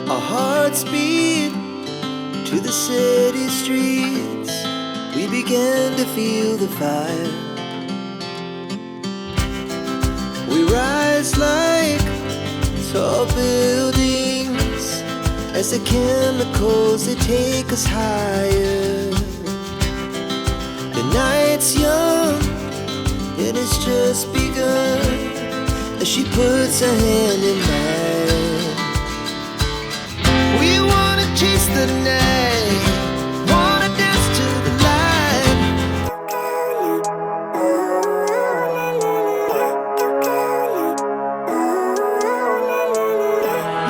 Our hearts beat to the city streets. We began to feel the fire. We rise like tall buildings as the chemicals they take us higher. The night's young and it's just begun as she puts her hand in mine. We wanna chase the night, wanna dance to the light.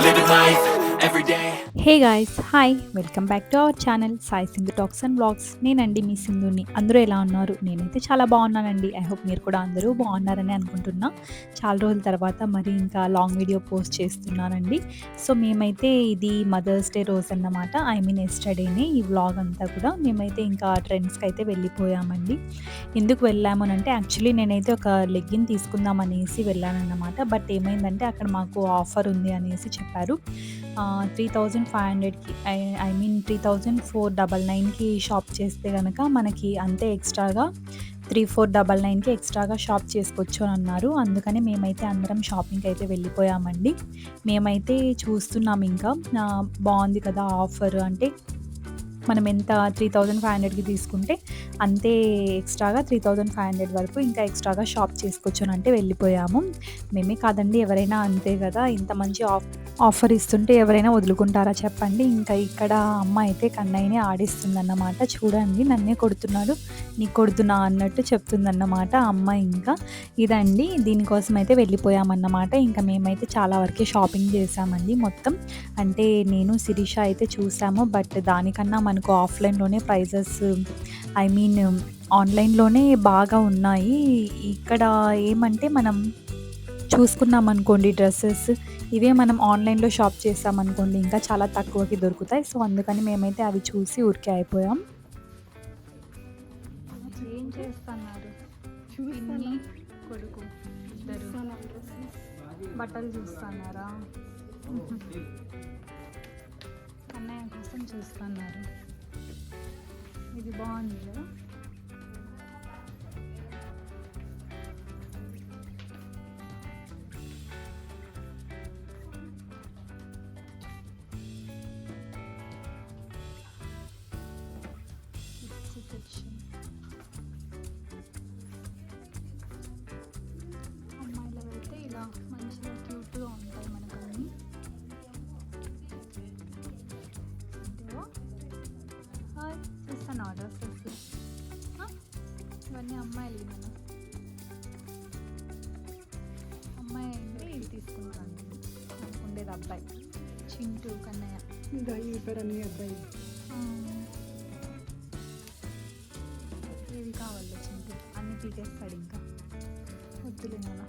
Living life every day. Hey guys hi welcome back to our channel Sai Sindhu talks and blogs. నేనండి మీ సింధుని. అందరూ ఎలా ఉన్నారు? నేనైతే చాలా బాగున్నానండి. I hope మీరు కూడా అందరూ బాగున్నారని అనుకుంటున్నా. చాలా రోజుల తర్వాత మరి ఇంకా లాంగ్ వీడియో పోస్ట్ చేస్తున్నానండి. సో మేమైతే ఇది మదర్స్ డే రోజు అన్నమాట. ఐ మీన్ ఎస్టర్డేనే ఈ వ్లాగ్ అంతా కూడా. మేమైతే ఇంకా ట్రెండ్స్కి అయితే వెళ్ళిపోయామండి. ఎందుకు వెళ్ళామనంటే యాక్చువల్లీ నేనైతే ఒక లెగ్గిన్ తీసుకుందాం అనేసి వెళ్ళానన్నమాట. బట్ ఏమైందంటే అక్కడ మాకు ఆఫర్ ఉంది అనేసి చెప్పారు. 3500కి ఐ మీన్ 3499కి షాప్ చేస్తే కనుక మనకి అంతే ఎక్స్ట్రాగా 3499కి ఎక్స్ట్రాగా షాప్ చేసుకోవచ్చు అని అన్నారు. అందుకని మేమైతే అందరం షాపింగ్కి అయితే వెళ్ళిపోయామండి. మేమైతే చూస్తున్నాం ఇంకా బాగుంది కదా ఆఫర్. అంటే మనం ఎంత 3500కి తీసుకుంటే అంతే ఎక్స్ట్రాగా 3500 వరకు ఇంకా ఎక్స్ట్రాగా షాప్ చేసుకోవచ్చు అని అంటే వెళ్ళిపోయాము. మేమే కాదండి, ఎవరైనా అంతే కదా. ఇంత మంచి ఆఫర్ ఇస్తుంటే ఎవరైనా వదులుకుంటారా చెప్పండి. ఇంకా ఇక్కడ అమ్మ అయితే కన్నయ్యని ఆడిస్తుందన్నమాట. చూడండి నన్నే కొడుతున్నాడు, నీకు కొడుతున్నా అన్నట్టు చెప్తుందన్నమాట అమ్మ. ఇంకా ఇదండి, దీనికోసం అయితే వెళ్ళిపోయామన్నమాట. ఇంకా మేమైతే చాలా వరకే షాపింగ్ చేసామండి మొత్తం. అంటే నేను శిరీష అయితే చూసాము. బట్ దానికన్నా మనకు ఆఫ్లైన్లోనే ప్రైజెస్ ఐ మీన్ ఆన్లైన్లోనే బాగా ఉన్నాయి. ఇక్కడ ఏమంటే మనం చూసుకున్నాం అనుకోండి డ్రెస్సెస్, ఇవే మనం ఆన్లైన్లో షాప్ చేసామనుకోండి ఇంకా చాలా తక్కువకి దొరుకుతాయి. సో అందుకని మేమైతే అవి చూసి ఊరికే అయిపోయాం. ఏం చేస్తున్నారు కొడుకు ఇద్దరు బట్టలు చూస్తున్నారా? కన్నయ్య కోసం చూస్తున్నారు. ఇది బాగుంది కదా. అమ్మాయిలు అయితే ఇలా మంచిగా క్యూట్గా ఉంటాయి మనకు అన్నీ. చూస్తాను ఆర్డర్స్ ఇవన్నీ అమ్మాయిలు. నేను అమ్మాయి అంటే ఇది తీసుకుంటాను. నాకు ఉండేది అబ్బాయి చింటూ కన్నయ్య. అబ్బాయి ఏవి కావాలి చింటూ అన్నీ పీకేస్తాడు. ఇంకా వద్దులే నాన్న.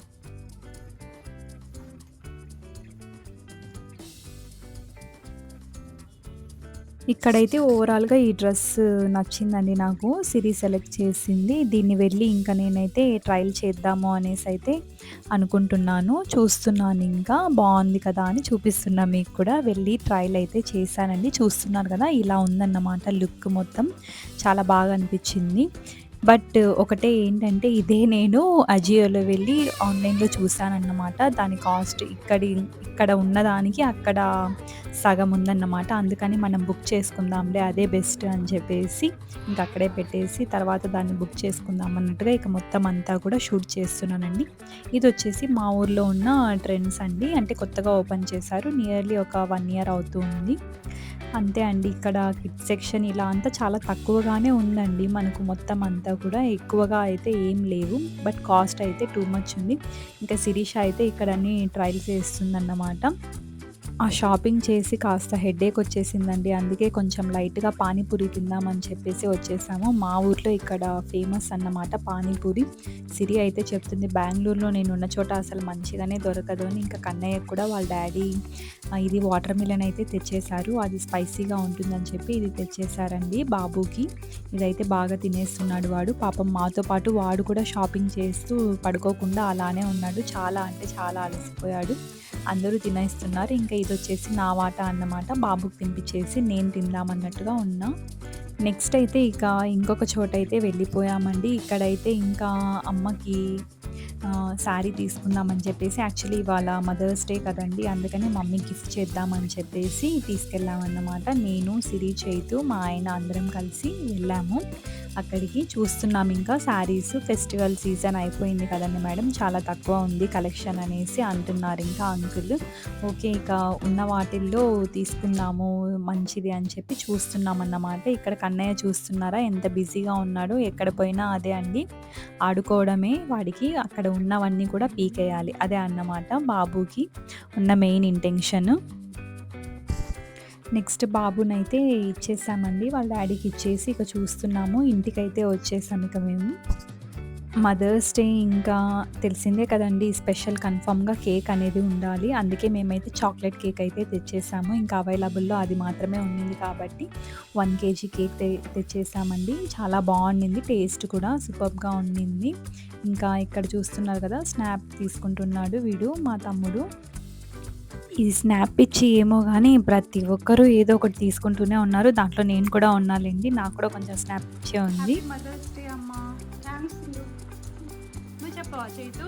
ఇక్కడైతే ఓవరాల్గా ఈ డ్రెస్ నచ్చిందండి నాకు. సిరి సెలెక్ట్ చేసింది. దీన్ని వెళ్ళి ఇంకా నేనైతే ట్రయల్ చేద్దాము అనేసి అయితే అనుకుంటున్నాను. చూస్తున్నాను ఇంకా బాగుంది కదా అని చూపిస్తున్నా మీకు కూడా. వెళ్ళి ట్రయల్ అయితే చేశానండి. చూస్తున్నారు కదా ఇలా ఉందన్నమాట లుక్ మొత్తం. చాలా బాగా అనిపించింది. బట్ ఒకటే ఏంటంటే ఇదే నేను అజియోలో వెళ్ళి ఆన్లైన్లో చూసానన్నమాట. దాని కాస్ట్ ఇక్కడ ఉన్నదానికి అక్కడ సగం ఉందన్నమాట. అందుకని మనం బుక్ చేసుకుందాంలే అదే బెస్ట్ అని చెప్పేసి ఇంక అక్కడే పెట్టేసి తర్వాత దాన్ని బుక్ చేసుకుందాం అన్నట్టుగా ఇక మొత్తం అంతా కూడా షూట్ చేస్తున్నానండి. ఇది వచ్చేసి మా ఊర్లో ఉన్న ట్రెండ్స్ అండి. అంటే కొత్తగా ఓపెన్ చేశారు. నియర్లీ ఒక 1 year అవుతూ ఉంది. అంతే అండి. ఇక్కడ కిడ్స్ సెక్షన్ ఇలా అంతా చాలా తక్కువగానే ఉందండి. మనకు మొత్తం అంతా కూడా ఎక్కువగా అయితే ఏం లేవు. బట్ కాస్ట్ అయితే టూ మచ్ ఉంది. ఇంకా శిరీష అయితే ఇక్కడ అన్ని ట్రయల్స్ చేస్తుందన్నమాట. ఆ షాపింగ్ చేసి కాస్త హెడేక్ వచ్చేసిందండి. అందుకే కొంచెం లైట్‌గా పానీపూరి తిందామని చెప్పేసి వచ్చేసాము. మా ఊర్లో ఇక్కడ ఫేమస్ అన్నమాట పానీపూరి. సిరి అయితే చెప్తుంది బెంగుళూరులో నేనున్న చోట అసలు మంచిగానే దొరకదు అని. ఇంకా కన్నయ్యకి కూడా వాళ్ళ డాడీ ఇది వాటర్ మిలన్ అయితే తెచ్చేశారు. అది స్పైసీగా ఉంటుందని చెప్పి ఇది తెచ్చేశారండి బాబుకి. ఇదైతే బాగా తినేస్తున్నాడు వాడు. పాపం మాతో పాటు వాడు కూడా షాపింగ్ చేస్తూ పడుకోకుండా అలానే ఉన్నాడు. చాలా అంటే చాలా అలసిపోయాడు. అందరూ తినేస్తున్నారు. ఇంకా వచ్చేసి నా వాటా అన్నమాట. బాబుకి తినిపించేసి నేను తిందామన్నట్టుగా ఉన్నా. నెక్స్ట్ అయితే ఇక ఇంకొక చోటైతే వెళ్ళిపోయామండి. ఇక్కడైతే ఇంకా అమ్మకి శారీ తీసుకుందామని చెప్పేసి, యాక్చువల్లీ ఇవాళ మదర్స్ డే కదండీ! అందుకని మమ్మీకి గిఫ్ట్ చేద్దామని చెప్పేసి తీసుకెళ్ళామన్నమాట. నేను, సిరి, చైతు, మా ఆయన అందరం కలిసి వెళ్ళాము. అక్కడికి చూస్తున్నాం ఇంకా శారీస్. ఫెస్టివల్ సీజన్ అయిపోయింది కదండీ మేడం, చాలా తక్కువ ఉంది కలెక్షన్ అనేసి అంటున్నారు ఇంకా అంకుల్. ఓకే, ఇక ఉన్న వాటిల్లో తీసుకుందాము మంచిది అని చెప్పి చూస్తున్నాం అన్నమాట. ఇక్కడ కన్నయ్య చూస్తున్నారా ఎంత బిజీగా ఉన్నాడో, ఎక్కడ పోయినా అదే అండి, ఆడుకోవడమే వాడికి. అక్కడ ఉన్నవన్నీ కూడా పీకేయాలి, అదే అన్నమాట బాబుకి ఉన్న మెయిన్ ఇంటెన్షన్. నెక్స్ట్ బాబునైతే ఇచ్చేసామండి, వాళ్ళ డాడీకి ఇచ్చేసి ఇక చూస్తున్నాము. ఇంటికైతే వచ్చేసాము ఇక మేము. మదర్స్ డే ఇంకా తెలిసిందే కదండి, స్పెషల్ కన్ఫామ్గా కేక్ అనేది ఉండాలి. అందుకే మేమైతే చాక్లెట్ కేక్ అయితే తెచ్చేసాము. ఇంకా అవైలబుల్లో అది మాత్రమే ఉండింది కాబట్టి 1 kg కేక్ తెచ్చేసామండి. చాలా బాగుండింది, టేస్ట్ కూడా సూపర్గా ఉండింది. ఇంకా ఇక్కడ చూస్తున్నారు కదా, స్నాప్ తీసుకుంటున్నాడు వీడు మా తమ్ముడు. ఈ స్నాప్ పిచ్చి ఏమో కానీ ప్రతి ఒక్కరూ ఏదో ఒకటి తీసుకుంటూనే ఉన్నారు. దాంట్లో నేను కూడా ఉన్నాలేండి, నాకు కూడా కొంచెం స్నాప్ పిచ్చే ఉంది. మదర్స్ డే అమ్మా. థ్యాంక్స్. నువ్వు చెప్పవా చైతు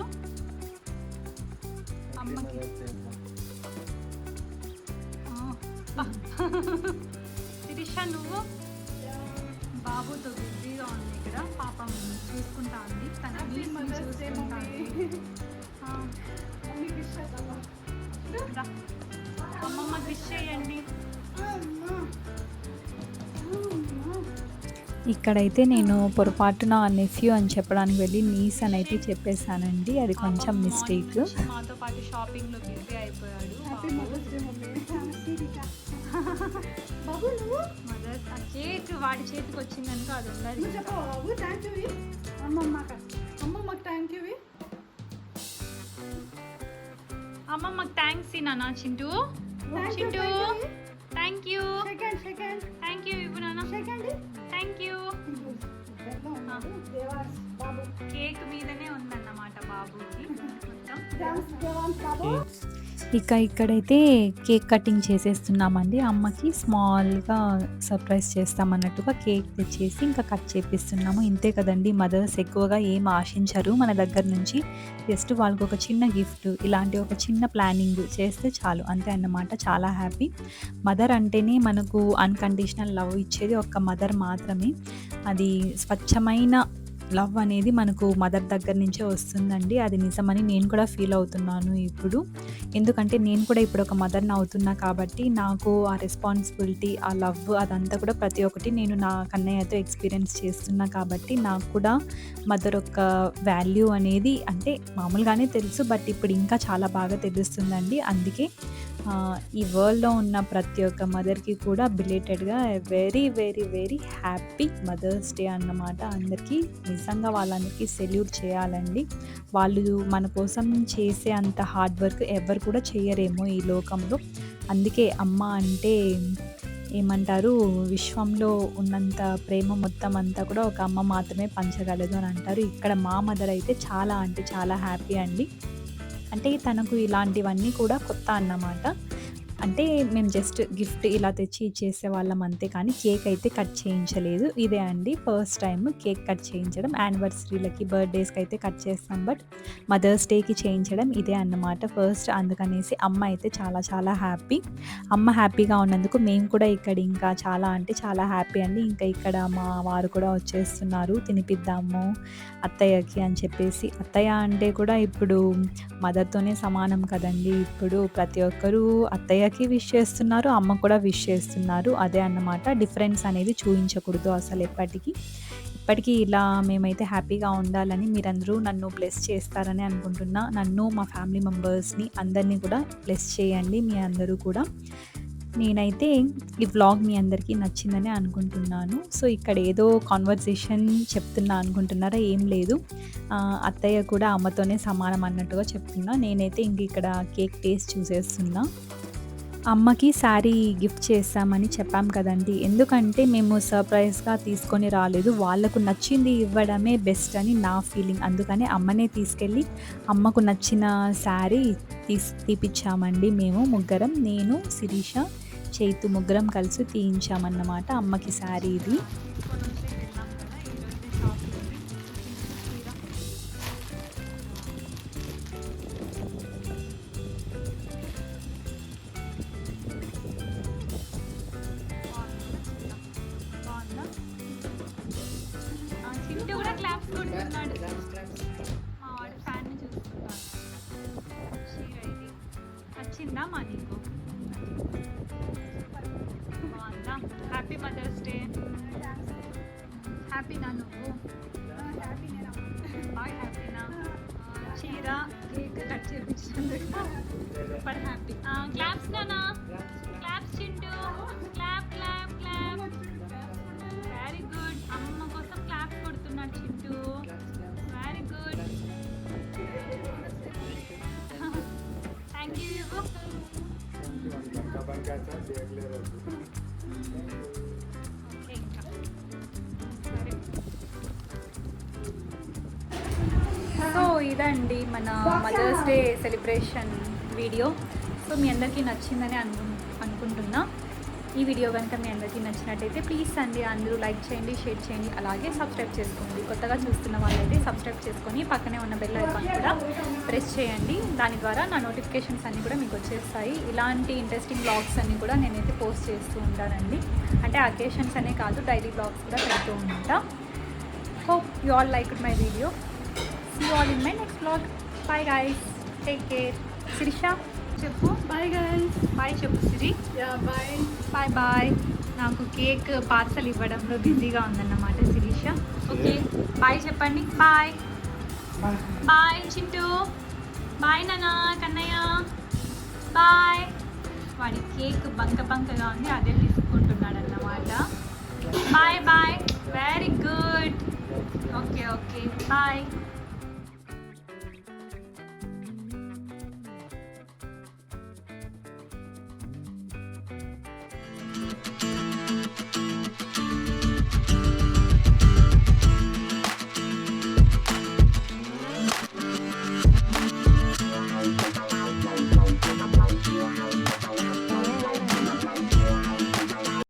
అమ్మకి? శిరీష నువ్వు? బాబుతో బిజీగా ఉంది ఇక్కడ, పాపం చూసుకుంటా ఉంది తన చూసుకుంటా ఉంది. అమ్మమ్మ విష్ చేయండి. ఇక్కడైతే నేను పొరపాటున నెఫ్యూ అని చెప్పడానికి వెళ్ళి నీస్ అని అయితే చెప్పేశానండి, అది కొంచెం మిస్టేక్. మాతో పాటు షాపింగ్లో బిజీ అయిపోయాడు. మదర్స్ ఆ కేక్ వాడి చేతికి వచ్చిందనుక అది ఉండాలి. అమ్మమ్మకి థ్యాంక్ యూ. అమ్మమ్మకి థ్యాంక్స్ నాన్న. Chintu Chintu thank you. Thank you ఇవ్వు నాన్న. Thank you. కేక్ మీదనే ఉందన్నమాట బాబుకి మొత్తం. ఇక ఇక్కడైతే కేక్ కటింగ్ చేసేస్తున్నామండి. అమ్మకి స్మాల్గా సర్ప్రైజ్ చేస్తామన్నట్టుగా కేక్ తెచ్చేసి ఇంకా కట్ చేపిస్తున్నాము. ఇంతే కదండి, మదర్స్ ఎక్కువగా ఏం ఆశించరు మన దగ్గర నుంచి. జస్ట్ వాళ్ళకి ఒక చిన్న గిఫ్ట్, ఇలాంటి ఒక చిన్న ప్లానింగ్ చేస్తే చాలు, అంతే అన్నమాట. చాలా హ్యాపీ. మదర్ అంటేనే మనకు అన్కండిషనల్ లవ్ ఇచ్చేది ఒక్క మదర్ మాత్రమే. అది స్వచ్ఛమైన లవ్ అనేది మనకు మదర్ దగ్గర నుంచే వస్తుందండి. అది నిజమని నేను కూడా ఫీల్ అవుతున్నాను ఇప్పుడు. ఎందుకంటే నేను కూడా ఇప్పుడు ఒక మదర్ని అవుతున్నా కాబట్టి నాకు ఆ రెస్పాన్సిబిలిటీ, ఆ లవ్ అదంతా కూడా ప్రతి ఒక్కటి నేను నా కన్నయ్యతో ఎక్స్పీరియన్స్ చేస్తున్నా కాబట్టి నాకు కూడా మదర్ యొక్క వాల్యూ అనేది అంటే మామూలుగానే తెలుసు, బట్ ఇప్పుడు ఇంకా చాలా బాగా తెలుస్తుందండి. అందుకే ఈ వరల్డ్లో ఉన్న ప్రతి ఒక్క మదర్కి కూడా బిలేటెడ్గా very very very happy mother's day అన్నమాట. అందరికీ నిజంగా వాళ్ళందరికీ సెల్యూట్ చేయాలండి. వాళ్ళు మన కోసం చేసే అంత హార్డ్ వర్క్ ఎవరు కూడా చేయరేమో ఈ లోకంలో. అందుకే అమ్మ అంటే ఏమంటారు, విశ్వంలో ఉన్నంత ప్రేమ మొత్తం అంతా కూడా ఒక అమ్మ మాత్రమే పంచగలదు అని అంటారు. ఇక్కడ మా మదర్ అయితే చాలా అంటే చాలా హ్యాపీ అండి. అంటే తనకు ఇలాంటివన్నీ కూడా కొత్త అన్నమాట. అంటే మేము జస్ట్ గిఫ్ట్ ఇలా తెచ్చి ఇచ్చేసేవాళ్ళం అంతే, కానీ కేక్ అయితే కట్ చేయించలేదు. ఇదే అండి ఫస్ట్ టైం కేక్ కట్ చేయించడం. యానివర్సరీలకి, బర్త్డేస్కి అయితే కట్ చేస్తాం, బట్ మదర్స్ డేకి చేయించడం ఇదే అన్నమాట ఫస్ట్. అందుకనేసి అమ్మ అయితే చాలా చాలా హ్యాపీ. అమ్మ హ్యాపీగా ఉన్నందుకు మేము కూడా ఇక్కడ ఇంకా చాలా అంటే చాలా హ్యాపీ అండి. ఇంకా ఇక్కడ మా వారు కూడా వచ్చేస్తున్నారు, తినిపిద్దాము అత్తయ్యకి అని చెప్పేసి. అత్తయ్య అంటే కూడా ఇప్పుడు మదర్తోనే సమానం కదండి. ఇప్పుడు ప్రతి ఒక్కరూ అత్తయ్యకి విష్ చేస్తున్నారు, అమ్మ కూడా విష్ చేస్తున్నారు. అదే అన్నమాట, డిఫరెన్స్ అనేది చూపించకూడదు అసలు ఇప్పటికీ ఇలా మేమైతే హ్యాపీగా ఉండాలని మీరందరూ నన్ను బ్లెస్ చేస్తారని అనుకుంటున్నా. నన్ను, మా ఫ్యామిలీ మెంబర్స్ని అందరినీ కూడా బ్లెస్ చేయండి మీ అందరూ కూడా. నేనైతే ఈ వ్లాగ్ మీ అందరికీ నచ్చిందని అనుకుంటున్నాను. సో ఇక్కడ ఏదో కాన్వర్సేషన్ చెప్తున్నా అనుకుంటున్నారా, ఏం లేదు. అత్తయ్య కూడా అమ్మతోనే సమానం అన్నట్టుగా చెప్తున్నా. నేనైతే ఇంక ఇక్కడ కేక్ టేస్ట్ చూసేస్తున్నా. అమ్మకి శారీ గిఫ్ట్ చేస్తామని చెప్పాం కదండి. ఎందుకంటే మేము సర్ప్రైజ్‌గా తీసుకొని రాలేదు. వాళ్ళకు నచ్చింది ఇవ్వడమే బెస్ట్ అని నా ఫీలింగ్. అందుకని అమ్మనే తీసుకెళ్ళి అమ్మకు నచ్చిన శారీ తీపిచ్చామండి మేము ముగ్గురం. నేను, శిరీష, చైతు ముగ్గురం కలిసి తీయించామన్నమాట అమ్మకి శారీ ఇది. చింటూ కూడా క్లాప్స్ కొడుతున్నాడు. మా వాడు ఫ్యాన్ని చూస్తున్నాడు. చీర ఇది నచ్చిందా మా నీకు? బాగుందా? Happy mother's day. హ్యాపీనా నువ్వు? బాగా హ్యాపీనా? చీర కేక్ కట్ చేయించినందుకు ఇప్పుడు హ్యాపీ. క్లాప్స్ నానా, claps Chintu, clap clap clap. Very good. అమ్మ కోసం క్లాప్స్ కొడుతున్నాడు Chintu. Very good. Thank you. ఇవ్వు. ఓకే ఇంకా సరే. సో ఇదండి మన mother's day celebration video. So మీ అందరికీ నచ్చిందని అనుకుంటున్నా. ఈ వీడియో కనుక మీ అందరికీ నచ్చినట్టయితే ప్లీజ్ అండి అందరూ లైక్ చేయండి, షేర్ చేయండి, అలాగే సబ్స్క్రైబ్ చేసుకోండి. కొత్తగా చూస్తున్న వాళ్ళైతే సబ్స్క్రైబ్ చేసుకొని పక్కనే ఉన్న బెల్ ఐకాన్ కూడా ప్రెస్ చేయండి. దాని ద్వారా నా నోటిఫికేషన్స్ అన్నీ కూడా మీకు వచ్చేస్తాయి. ఇలాంటి ఇంట్రెస్టింగ్ బ్లాగ్స్ అన్నీ కూడా నేనైతే పోస్ట్ చేస్తూ ఉంటానండి. అంటే అకేషన్స్ అనే కాదు, డైలీ బ్లాగ్స్ కూడా పెడుతూ ఉంటా. Hope you all like my video. See you all in my next vlog. Bye guys, take care. Sirisha చెప్పు. Bye guys. బాయ్ చెప్పు సిరి. Bye bye bye. నాకు కేక్ పార్సల్ ఇవ్వడంలో బిజీగా ఉందన్నమాట శిరీష. ఓకే బాయ్ చెప్పండి. Bye bye Chintu. బాయ్ నానా, కన్నయ్య. బాయ్. వాడి cake బంకగా ఉంది, అదే తీసుకుంటున్నాడు అన్నమాట. Bye bye. Very good. Okay okay bye.